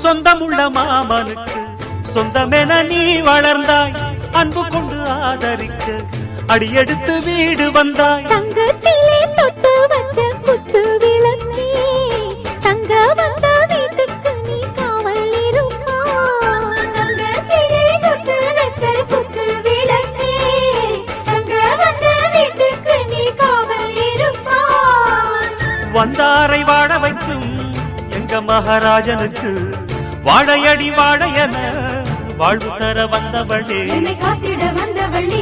சொந்தமுள்ள மாமனுக்கு சொந்தமென நீ வளர்ந்தாய் அன்பு கொண்டு ஆதரிக்க அடியெடுத்து வீடு வந்தாய் தங்கத்திலே தொட்டு வச்ச குத்து விளக்கே தங்க வந்த வீட்டுக்கு நீ காவல் இருப்பாய் தங்கத்திலே தொட்டு வச்ச குத்து விளக்கே தங்க வந்த வீட்டுக்கு நீ காவல் இருப்பாய் வந்தாரை வாழ வைக்கும் எங்க மகாராஜனுக்கு வாழையடி வாழையன வாழ்வு தர வந்தவளே என்னை காத்திட வந்தவள் நீ